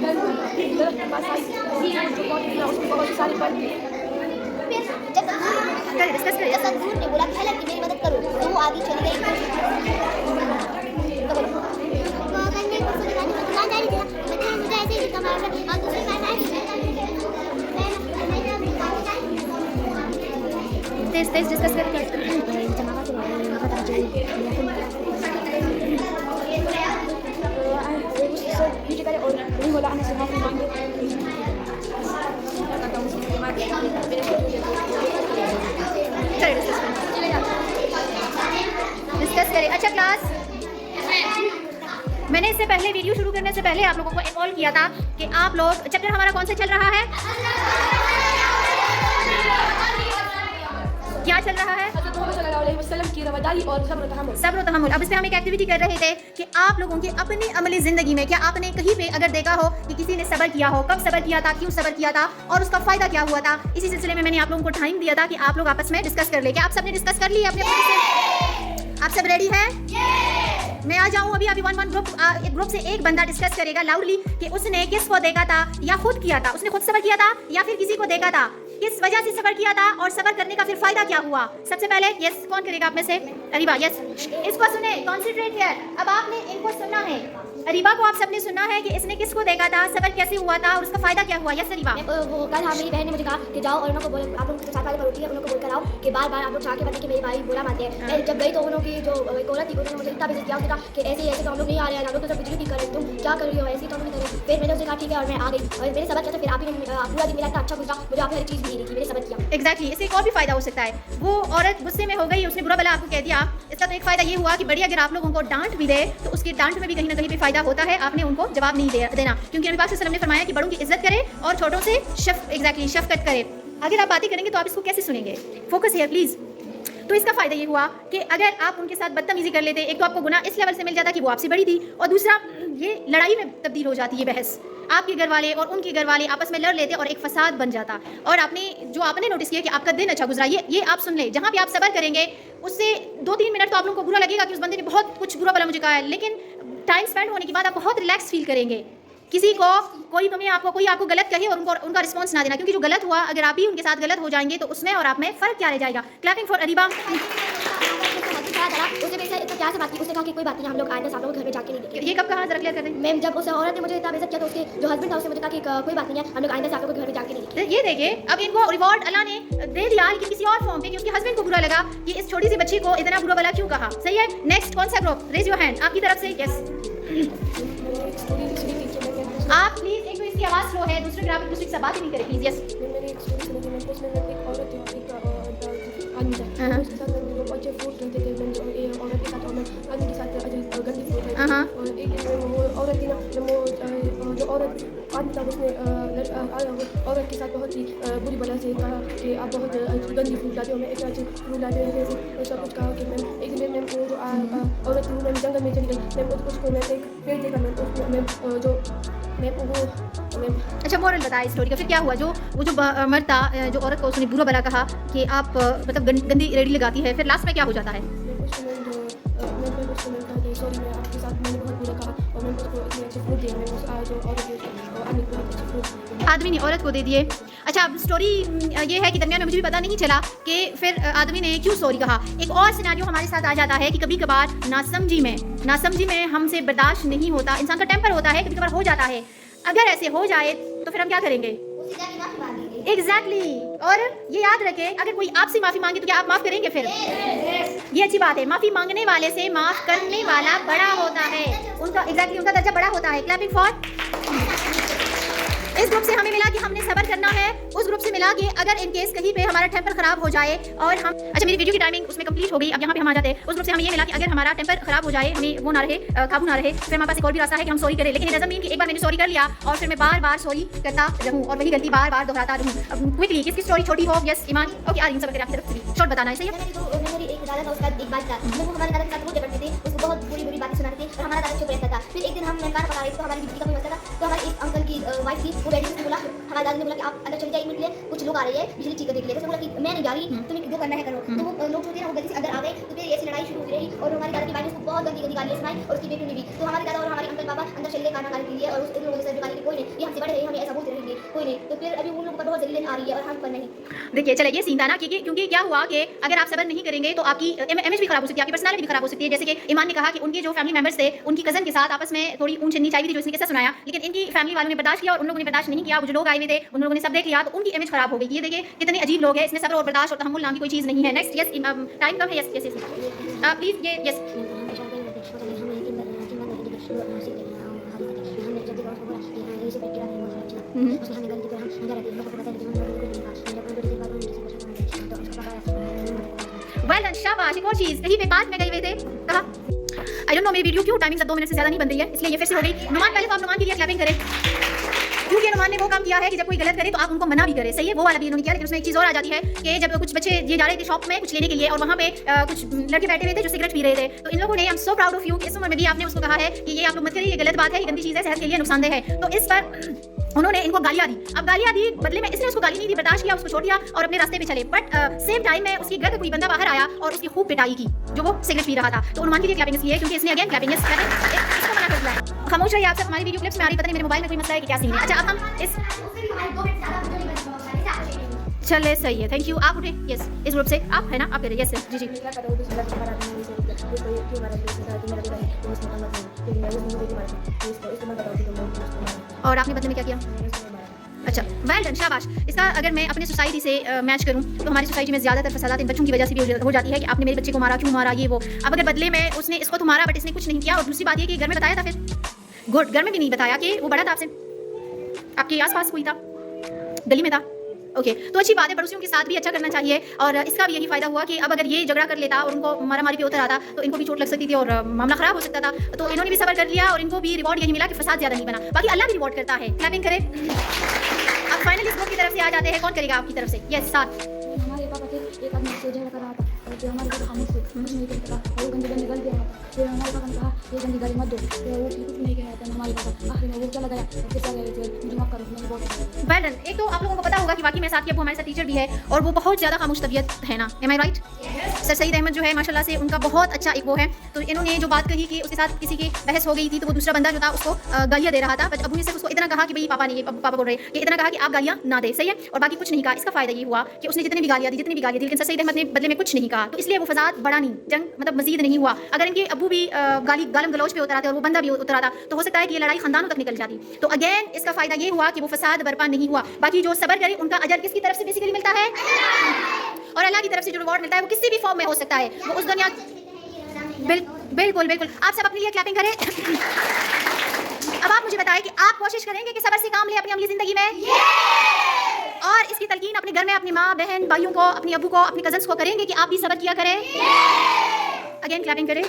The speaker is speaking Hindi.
के पास आई जो बहुत निकला उसमें बहुत सारी पल थी। फिर जब तंदूर ने बोला कि मेरी मदद करो तो वो आगे चली गई। तो बोलो मुझे ऐसे ही कमाल और दूसरी बात तेज डिस्कस करते मुझे करे और नहीं बोला आने से माफी मांगे। डिस्कस करें। अच्छा क्लास, मैंने इससे पहले वीडियो शुरू करने से पहले आप लोगों को इन्वॉल्व किया था कि आप लोग चैप्टर हमारा कौन सा चल रहा है, क्या चल रहा है, की रवादारी और सब्र और तहम्मुल। अब इस पे हम एक एक्टिविटी कर रहे थे कि आप लोगों की अपनी अमली जिंदगी में क्या आपने कहीं पे अगर देखा हो कि किसी ने सब्र किया हो, कब सब्र किया था, क्यों सब्र किया था और उसका फायदा क्या हुआ था। इसी सिलसिले में मैंने आप लोगों को टाइम दिया था कि आप लोग आपस में डिस्कस कर ले। क्या आप सबने डिस्कस कर लिया अपने से? आप सब रेडी हैं? मैं आ जाऊं अभी वन एक ग्रुप से एक बंदा डिस्कस करेगा लाउडली कि उसने किसको देखा था या खुद किया था, उसने खुद सब्र किया था या फिर किसी को देखा था, किस वजह से सब्र किया था और सब्र करने का फिर फायदा क्या हुआ। सबसे पहले यस कौन करेगा आप में से? अरीबा। यस, इसको सुने, कॉन्सेंट्रेट है। अब आपने इनको सुनना है। अरीबा को आप सबने सुनना है कि इसने किसको देखा था, सब्र कैसे हुआ था और उसका फायदा क्या हुआ। यस अरीबा। वो कल मेरी बहन ने मुझे कहा कि जाओ और उनको बोलो, आप लोग के साथ वाले होती है उनको बोल कर आओ कि बार-बार आप लोग चाह के बताइए कि मेरे भाई बुरा मानते हैं। मैं जब गई तो उन्होंने की जो एक औरत थी उन्होंने मुझे इतना बेइज्जत किया, उसने कहा कि ऐसे तो हम लोग नहीं आ रहे हैं, हम लोग तो सब बिजली भी कर रहे हैं, तुम क्या कर रही हो, ऐसे तो हम नहीं कर रहे। फिर मैंने उससे कहा ठीक है और मैं आ गई और मैंने सब्र किया। तो फिर आप ही ने पूरा दिन मेरा इतना अच्छा गुजरा, मुझे आपने हर चीज़ दी थी, मैंने सब्र किया। एग्जैक्टली, इससे एक और भी फायदा हो सकता है। वो औरत गुस्से में हो गई, उसने बुरा भला आपको कह दिया, इसका तो एक फायदा ये हुआ कि बड़ी अगर आप लोग उनको डांट भी दे तो उसकी डांट में भी कहीं ना कहीं भी फायदा होता है। आपने उनको जवाब नहीं देना, क्योंकि नबी पाक सल्लल्लाहु अलैहि वसल्लम ने फरमाया कि बड़ों की इज्जत करे और छोटों से शफकत करे। अगर आप बातें करेंगे तो आप इसको कैसे सुनेंगे? Focus here please. तो इसका फायदा ये हुआ कि अगर आप उनके साथ बदतमीजी कर लेते, एक तो आपको गुनाह इस लेवल से मिल जाता कि वो आपसे बड़ी थी, और दूसरा ये लड़ाई में तब्दील हो जाती है बहस। आपके घर वाले और उनके घर वाले आपस में लड़ लेते और एक फसाद बन जाता। और आपने नोटिस किया कि आपका दिन अच्छा गुजरा, ये आप सुन ले। जहाँ पे आप सब्र करेंगे उससे 2-3 मिनट तो आप लोगों को बुरा लगेगा कि उस बंदे ने बहुत कुछ बुरा भला मुझे कहा है, लेकिन टाइम स्पेंड होने के बाद आप बहुत रिलैक्स फील करेंगे। कोई आपको गलत कहे और उनका रिस्पॉन्स ना देना, क्योंकि जो गलत हुआ अगर आप ही उनके साथ गलत हो जाएंगे तो उसमें और आप में फ़र्क क्या रह जाएगा। Clapping for Ariba. उसने क्या से बात की, उसने कहा कि कोई बात नहीं, हम लोग आए थे, आप लोग घर में जाके नहीं देखेंगे। ये कब कहा जरा क्लियर कर दें। मैम जब उस औरत ने मुझे इतना बेइज्जत किया तो उसके जो हस्बैंड था उसने मुझे कहा कि कोई बात नहीं है, हम लोग आए थे, आप लोग घर में जाके नहीं देखेंगे। ये देखिए, अब इनको रिवॉर्ड अल्लाह ने दे दिया, लेकिन किसी और फॉर्म पे, क्योंकि हस्बैंड को बुरा लगा कि इस छोटी सी बच्ची को इतना बुरा भला क्यों कहा। सही है। नेक्स्ट कौन सा ग्रुप? रेज योर हैंड आपकी तरफ से। यस, आप प्लीज, एक तो इसकी आवाज स्लो है, दूसरे ग्राफ दूसरी से बात ही नहीं करे प्लीज। यस, औरत के साथ बहुत ही बुरी भला से कहा कि आप बहुत गंदी फूल लाते हो, मैं एक अच्छी फूल लाते हो, ऐसा कुछ कहा कि मैम एक दिन मैम जो औरत थी मैम जंगल में चली गई, मैम उसको मैं एक पेड़ देखा, मैम जो मैम वो मैम। अच्छा, मोरल बताया स्टोरी का, फिर क्या हुआ? जो मर्द था, जो औरत को उसने बुरा भला कहा कि आप मतलब गंदी रेडी लगाती है, फिर लास्ट में क्या हो जाता है? सॉरी मैं आपके साथ मैंने बहुत बुरा कहा और मैंने उसको इतने अच्छे फूल दिए, मैंने उस जो औरत है आदमी को बहुत अच्छे फूल आदमी ने औरत को दे दिए। अच्छा, अब स्टोरी ये है कि दरमियान में मुझे भी पता नहीं चला कि फिर आदमी ने क्यों सॉरी कहा। एक और सिनेरियो हमारे साथ आ जाता है कि कभी कभार नासमझी में हमसे बर्दाश्त नहीं होता, इंसान का टेम्पर होता है, कभी कभार हो जाता है। अगर ऐसे हो जाए तो फिर हम क्या करेंगे? एग्जैक्टली। और ये याद रखें, अगर कोई आपसे माफ़ी मांगे तो क्या आप माफ़ करेंगे? फिर ये अच्छी बात है, माफ़ी मांगने वाले से माफ़ करने वाला बड़ा होता है, उनका उनका दर्जा बड़ा होता है। Clapping for. इस ग्रुप से हमें मिला कि हमने सब्र करना है, उस ग्रुप से मिला कि अगर इन केस कहीं पे हमारा टेम्पर खराब हो जाए और हम अच्छा मेरी वीडियो की टाइमिंग उसमें कंप्लीट हो गई, अब यहाँ पे हम आ जाते हैं। उस ग्रुप से हमें ये मिला कि अगर हमारा टेम्पर खराब हो जाए, हमें वो ना रहे, काबू ना रहे, फिर हमारे पास एक और भी रास्ता है कि हम सॉरी करें। लेकिन इट डजंट मीन कि एक बार मैंने सॉरी कर लिया और फिर मैं बार-बार सॉरी करता रहूं और वही गलती बार-बार दोहराता रहूं। क्विकली, किसकी स्टोरी छोटी हो? यस ईमान। ओके, आ रही हूं सब आपकी तरफ से शॉर्ट बताना है। सही है। मेरी एक दादा था, उसका एक बात था, वो हमारे दादा के साथ वो झगड़ते थे, उसको बहुत बुरी बातें सुनाते थे और हमारा दादा चुप रहता था। फिर एक दिन हम खाना पका रहे थे तो हमारी बिजली का कोई मसला था, तो हमारे एक अंकल की वाइफ थी, वो बैठी थी, बोला हमारे दादा ने बोला कि आप अंदर चले जाइए, 1 मिनट के लिए कुछ लोग आ रहे हैं बिजली ठीक करने के लिए। तो बोला कि मैं नहीं जा रही, तुम्हें जो करना है करो। तो वो लोग जो थे ना वो गलती से अंदर आ गए, तो फिर ऐसी लड़ाई शुरू हुई रही और हमारी दादा की वाइफ ने उसको बहुत गंदी गालियां सुनाई और उसकी बेटी ने भी। तो हमारे दादा और हमारे अंकल पापा अंदर चले गए खाना खाने के लिए और उस लोगों से गाली कि कोई नहीं, ये हमसे बड़े हैं, हमें ऐसा बोलते रहेंगे, कोई नहीं। तो फिर अभी उन लोगों पर बहुत जलीलें आ रही है और हम पर नहीं। देखिए चलिए ये सीन था ना, क्योंकि क्या हुआ कि अगर आप सब्र नहीं करेंगे तो आपकी इमेज भी खराब हो सकती है, आपकी पर्सनालिटी भी खराब हो सकती है। जैसे कि ईमान ने कहा कि उनके जो फैमिली मेंबर्स थे उनकी कजन के साथ आपस में थोड़ी ऊंच नीच आई थी, जो इसने किस्सा सुनाया, लेकिन इनकी फैमिली वालों ने बर्दाश्त किया और उन लोगों ने बर्दाश्त नहीं किया। वो जो लोग आए हुए थे उन लोगों ने सब देख लिया, तो उनकी इमेज खराब हो गई। ये देखिए कितने अजीब लोग हैं, इसमें सब्र और बर्दाश्त और तहम्मुल नाम की कोई चीज़ नहीं है। नेक्स्ट यस, टाइम कम है। यस यस यस प्लीज ये यस। वेल डन, शाबाश। एक और चीज़, कहीं पे पास में गए हुए थे, कहा आई डोंट नो मेरी वीडियो क्यों टाइमिंग सब 2 मिनट से ज़्यादा नहीं बन रही है, इसलिए ये फिर से हो गई। नुमान, पहले तो आप नुमान के लिए क्लैपिंग करें, क्योंकि नुमान ने वो काम किया है कि जब कोई गलत करे तो आप उनको मना भी करें। सही है, वो वाला भी इन्होंने किया। लेकिन उसमें एक चीज़ और आ जाती है कि जब कुछ बच्चे ये जा रहे थे शॉप में कुछ लेने के लिए और वहाँ पे कुछ लड़के बैठे हुए थे जो सिगरेट पी रहे थे, तो इन लोगों ने, I am so proud of you, इस उम्र में भी आपने उसको कहा है कि ये आप लोग मत करिए, ये गलत बात है, ये गंदी चीज़ है, सेहत के लिए नुकसानदेह है। तो इस पर उन्होंने इनको गालियाँ दी। अब गालियाँ दी, बदले में इसने उसको गाली नहीं दी, बर्दाश्त किया, उसको छोड़ दिया और अपने रास्ते पे चले। बट सेम टाइम में उसकी घर का कोई बंदा बाहर आया और उसकी खूब पिटाई की, जो वो सिगरेट पी रहा था। तो उन्मान के लिए क्लैपिंग इसलिए क्योंकि इसने अगेन क्लैपिंग इसको मना कर दिया है। खामोश रहिए, आप सब हमारी वीडियो क्लिप्स में आ रही, पता नहीं मेरे मोबाइल में कोई मसला है कि क्या सीन है। अच्छा, अब हम इस चले, सही है, थैंक यू। आप उठे, यस, इस ग्रुप से आप है ना, आप कह रहे, यस जी जी। और आपने बदले में क्या किया? अच्छा, वेल डन, शाबाश। इसका अगर मैं अपनी सोसाइटी से मैच करूं तो हमारी सोसाइटी में ज़्यादातर फसादात इन बच्चों की वजह से भी हो जाती है कि आपने मेरे बच्चे को मारा, क्यों मारा, ये वो। अब अगर बदले में उसने इसको तो मारा बट इसने कुछ नहीं किया, और दूसरी बात ये कि घर में बताया था, फिर गुड, घर में भी नहीं बताया कि वो बड़ा था आपसे, आपके आसपास कोई था, गली में था, ओके तो अच्छी बात है। पड़ोसियों के साथ भी अच्छा करना चाहिए। और इसका भी यही फायदा हुआ कि अब अगर ये झगड़ा कर लेता और उनको मारामारी पे उतर आता तो इनको भी चोट लग सकती थी और मामला खराब हो सकता था। तो इन्होंने भी सब्र कर लिया और इनको भी रिवॉर्ड यही मिला कि फसाद ज़्यादा नहीं बना। बाकी अल्लाह भी रिवॉर्ड करता है। क्लैपिंग करें। अब फाइनली इस ग्रुप की तरफ से आ जाते हैं, कौन करेगा आपकी तरफ से? यस, साथ। हमारे पापा थे, एक आदमी से झगड़ा कर रहा था और जो हमारे पापा खामोश थे, कुछ नहीं करता था और वो गंदी गंदी गाली दे रहा था। फिर हमारे पापा ने कहा ये गंदी गाली मत दो, तो वो कुछ नहीं कह रहा था। हमारे पापा आखिर में वो चला गया और किसी गए थे, मुझे माफ करो, मैंने बहुत वेल डन। एक तो आप लोगों को पता होगा कि वाकई में साथ की अबू हमारे साथ टीचर भी है और वो बहुत ज़्यादा खामोश तबीयत है ना, एम आई राइट? सर सईद अहमद जो है माशाल्लाह से उनका बहुत अच्छा एक वो है। तो इन्होंने जो बात कही कि उसके साथ किसी की बहस हो गई थी तो वो दूसरा बंदा जो था उसको गालियाँ दे रहा था, बट अबू ने सिर्फ उसको इतना कहा कि भाई पापा नहीं, पापा बोल रहे हैं कि इतना कहा कि आप गालियाँ ना दे, सही है, और बाकी कुछ नहीं कहा। इसका फायदा ये हुआ कि उसने जितनी भी गालियाँ दी लेकिन सर सईद अहमद ने बदले में कुछ नहीं कहा, तो इसलिए वो फसाद बढ़ा नहीं, जंग मतलब मजीद नहीं हुआ। अगर इनके अबू भी गालम गलौज पे उतर आते और वो बंदा भी उतर आता तो हो सकता है कि ये लड़ाई खानदानों तक निकल जाती। तो अगेन इसका फायदा ये हुआ कि वो फसाद बर्पा नहीं हुआ। बाकी जो सब्र करे उनका अजर किसकी तरफ से बेसिकली मिलता है? और अल्लाह की तरफ से जो रिवॉर्ड मिलता है वो किसी भी फॉर्म में हो सकता है, वो उस दुनिया बिल्कुल बिल्कुल। आप सब अपने लिए क्लैपिंग करें। अब आप मुझे बताएं कि आप कोशिश करेंगे कि सब्र से काम लें अपनी अगली जिंदगी में, और इसकी तलकीन अपने घर में अपनी माँ बहन भाइयों को, अपने अबू को, अपने कजन्स को करेंगे कि आप भी सब्र किया करें। अगेन क्लैपिंग करें।